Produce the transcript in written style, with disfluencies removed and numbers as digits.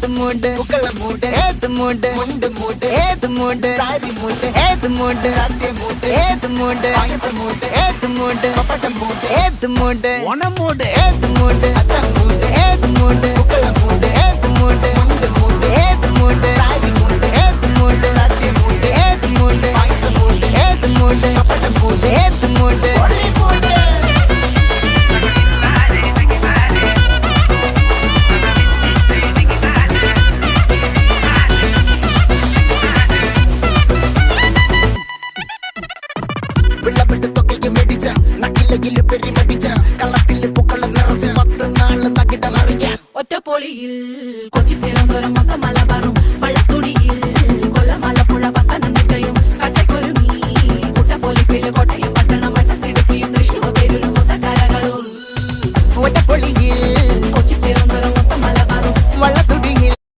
ഏത് മൂട് പുക്കള മൂട് ഏത് മൂട് മുണ്ട് മൂട് ഏത് മൂട് സാരി മൂട് ഏത് മൂട് സദ്യ മൂട് ഏത് മൂട് പായസ മൂട് ഏത് മൂട് പപ്പടം മൂട് ഏത് മൂട് ഓണം മൂട് ഏത് മൂട് അത്തം മൂട് ഏത് മൂട് പുക്കള മൂട് ഏത് മൂട് മുണ്ട് മൂട് ഏത് മൂട് സാരി മൂട് ഏത് മൂട് സദ്യ മൂട് ഏത് മൂട് പായസ മൂട് ഏത് മൂട് പപ്പടം മൂട് ഏത് മൂട് ഒളി മൂട് ഒറ്റപ്പൊളിയിൽ കൊച്ചി തിരുവനന്തപുരം മൊത്തം മലബാറും